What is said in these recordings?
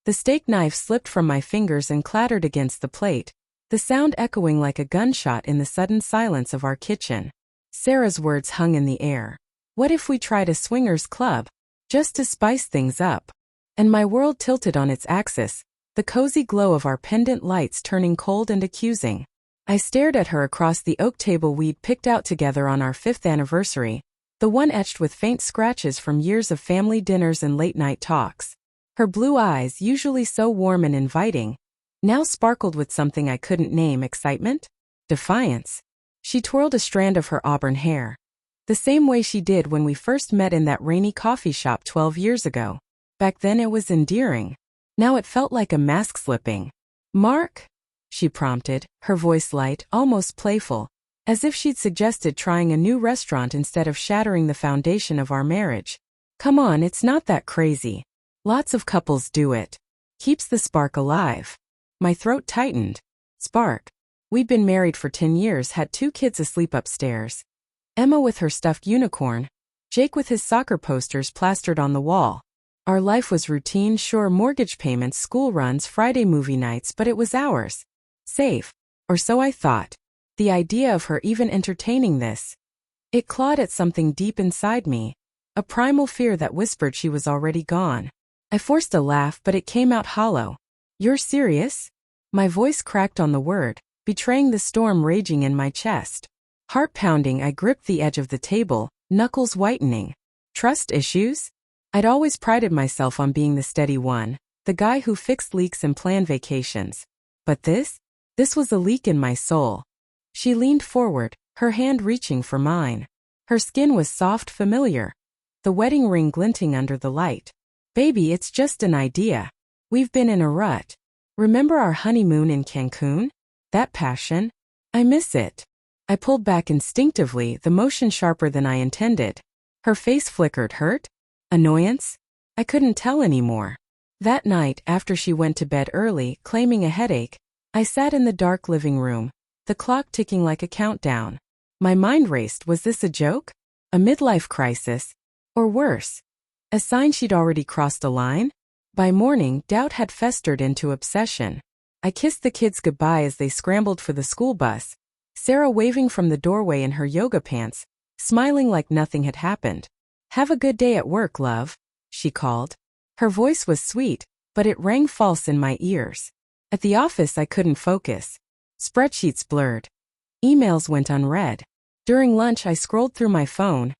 The steak knife slipped from my fingers and clattered against the plate, the sound echoing like a gunshot in the sudden silence of our kitchen. Sarah's words hung in the air. What if we tried a swingers club? Just to spice things up. And my world tilted on its axis, the cozy glow of our pendant lights turning cold and accusing. I stared at her across the oak table we'd picked out together on our 5th anniversary, the one etched with faint scratches from years of family dinners and late-night talks. Her blue eyes, usually so warm and inviting, now sparkled with something I couldn't name. Excitement? Defiance? She twirled a strand of her auburn hair. The same way she did when we first met in that rainy coffee shop 12 years ago. Back then it was endearing. Now it felt like a mask slipping. "Mark?" she prompted, her voice light, almost playful, as if she'd suggested trying a new restaurant instead of shattering the foundation of our marriage. "Come on, it's not that crazy. Lots of couples do it. Keeps the spark alive." My throat tightened. Spark. We'd been married for 10 years, had 2 kids asleep upstairs. Emma with her stuffed unicorn, Jake with his soccer posters plastered on the wall. Our life was routine, sure, mortgage payments, school runs, Friday movie nights, but it was ours. Safe. Or so I thought. The idea of her even entertaining this. It clawed at something deep inside me. A primal fear that whispered she was already gone. I forced a laugh, but it came out hollow. "You're serious?" My voice cracked on the word, betraying the storm raging in my chest. Heart pounding, I gripped the edge of the table, knuckles whitening. Trust issues? I'd always prided myself on being the steady one, the guy who fixed leaks and planned vacations. But this was a leak in my soul. She leaned forward, her hand reaching for mine. Her skin was soft, familiar. The wedding ring glinting under the light. "Baby, it's just an idea. We've been in a rut. Remember our honeymoon in Cancun? That passion? I miss it." I pulled back instinctively, the motion sharper than I intended. Her face flickered. Hurt? Annoyance? I couldn't tell anymore. That night, after she went to bed early, claiming a headache, I sat in the dark living room, the clock ticking like a countdown. My mind raced. Was this a joke? A midlife crisis? Or worse? A sign she'd already crossed a line? By morning, doubt had festered into obsession. I kissed the kids goodbye as they scrambled for the school bus, Sarah waving from the doorway in her yoga pants, smiling like nothing had happened. "Have a good day at work, love," she called. Her voice was sweet, but it rang false in my ears. At the office I couldn't focus. Spreadsheets blurred. Emails went unread. During lunch I scrolled through my phone,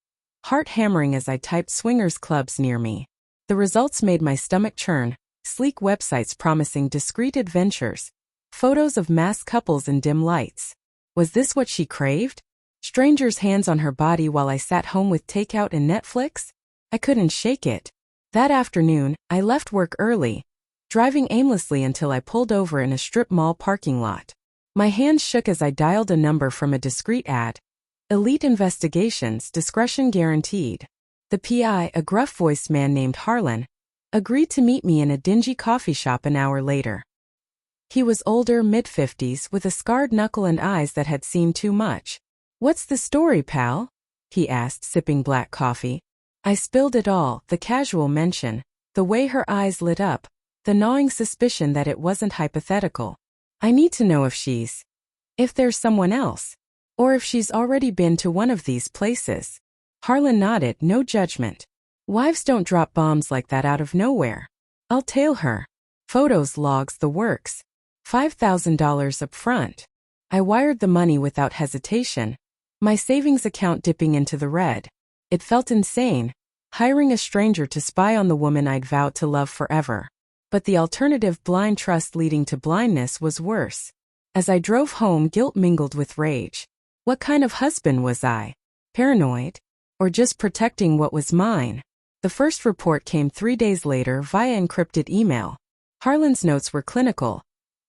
heart hammering as I typed swingers clubs near me. The results made my stomach churn, sleek websites promising discreet adventures, photos of masked couples in dim lights. Was this what she craved? Strangers' hands on her body while I sat home with takeout and Netflix? I couldn't shake it. That afternoon, I left work early, driving aimlessly until I pulled over in a strip mall parking lot. My hands shook as I dialed a number from a discreet ad. Elite Investigations, discretion guaranteed. The PI, a gruff-voiced man named Harlan, agreed to meet me in a dingy coffee shop an hour later. He was older, mid-50s, with a scarred knuckle and eyes that had seen too much. "What's the story, pal?" he asked, sipping black coffee. I spilled it all, the casual mention, the way her eyes lit up, the gnawing suspicion that it wasn't hypothetical. "I need to know if there's someone else, or if she's already been to one of these places." Harlan nodded, no judgment. "Wives don't drop bombs like that out of nowhere. I'll tail her. Photos, logs, the works. $5,000 up front." I wired the money without hesitation, my savings account dipping into the red. It felt insane, hiring a stranger to spy on the woman I'd vowed to love forever. But the alternative, blind trust leading to blindness, was worse. As I drove home, guilt mingled with rage. What kind of husband was I? Paranoid? Or just protecting what was mine? The first report came 3 days later via encrypted email. Harlan's notes were clinical.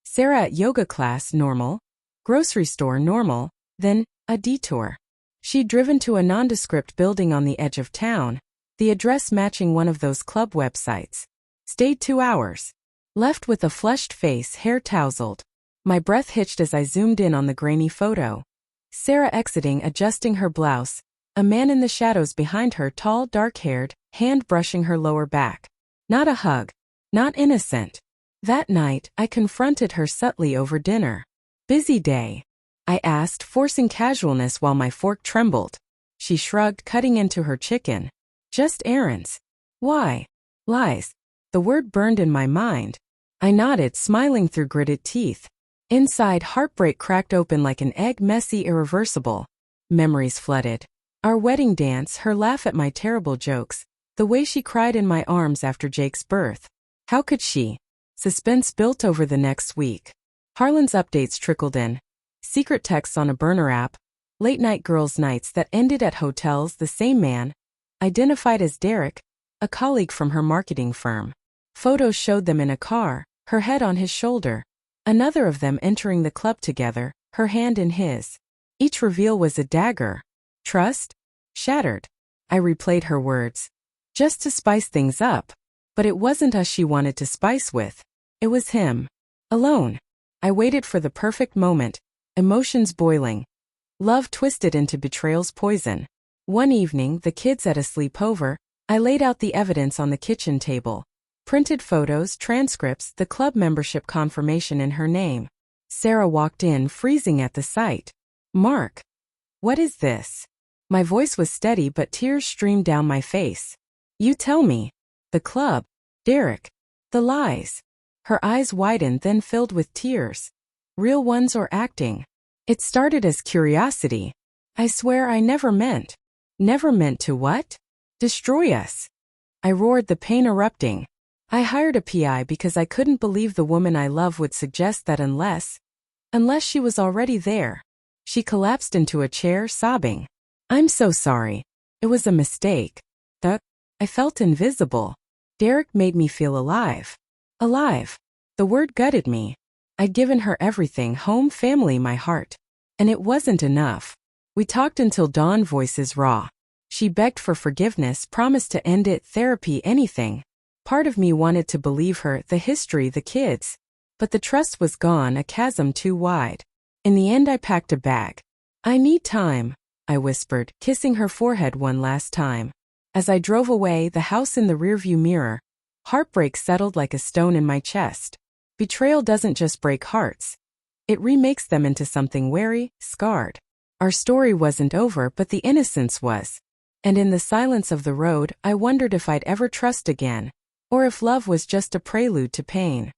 Sarah at yoga class, normal. Grocery store, normal. Then, a detour. She'd driven to a nondescript building on the edge of town, the address matching one of those club websites. Stayed 2 hours. Left with a flushed face, hair tousled. My breath hitched as I zoomed in on the grainy photo. Sarah exiting, adjusting her blouse. A man in the shadows behind her, tall, dark-haired, hand brushing her lower back. Not a hug. Not innocent. That night, I confronted her subtly over dinner. Busy day? I asked, forcing casualness while my fork trembled. She shrugged, cutting into her chicken. Just errands. Why? Lies. The word burned in my mind. I nodded, smiling through gritted teeth. Inside, heartbreak cracked open like an egg, messy, irreversible. Memories flooded. Our wedding dance, her laugh at my terrible jokes, the way she cried in my arms after Jake's birth. How could she? Suspense built over the next week. Harlan's updates trickled in. Secret texts on a burner app. Late-night girls' nights that ended at hotels. The same man, identified as Derek, a colleague from her marketing firm. Photos showed them in a car, her head on his shoulder. Another of them entering the club together, her hand in his. Each reveal was a dagger. Trust? Shattered. I replayed her words. Just to spice things up. But it wasn't us she wanted to spice with. It was him. Alone. I waited for the perfect moment, emotions boiling. Love twisted into betrayal's poison. One evening, the kids at a sleepover, I laid out the evidence on the kitchen table. Printed photos, transcripts, the club membership confirmation in her name. Sarah walked in, freezing at the sight. Mark. What is this? My voice was steady but tears streamed down my face. You tell me. The club. Derek. The lies. Her eyes widened, then filled with tears. Real ones or acting? It started as curiosity. I swear I never meant. Never meant to what? Destroy us. I roared, the pain erupting. I hired a PI because I couldn't believe the woman I love would suggest that unless she was already there. She collapsed into a chair, sobbing. I'm so sorry. It was a mistake. I felt invisible. Derek made me feel alive. Alive. The word gutted me. I'd given her everything, home, family, my heart. And it wasn't enough. We talked until dawn, voices raw. She begged for forgiveness, promised to end it, therapy, anything. Part of me wanted to believe her, the history, the kids. But the trust was gone, a chasm too wide. In the end, I packed a bag. I need time, I whispered, kissing her forehead one last time. As I drove away, the house in the rearview mirror, heartbreak settled like a stone in my chest. Betrayal doesn't just break hearts. It remakes them into something wary, scarred. Our story wasn't over, but the innocence was. And in the silence of the road, I wondered if I'd ever trust again, or if love was just a prelude to pain.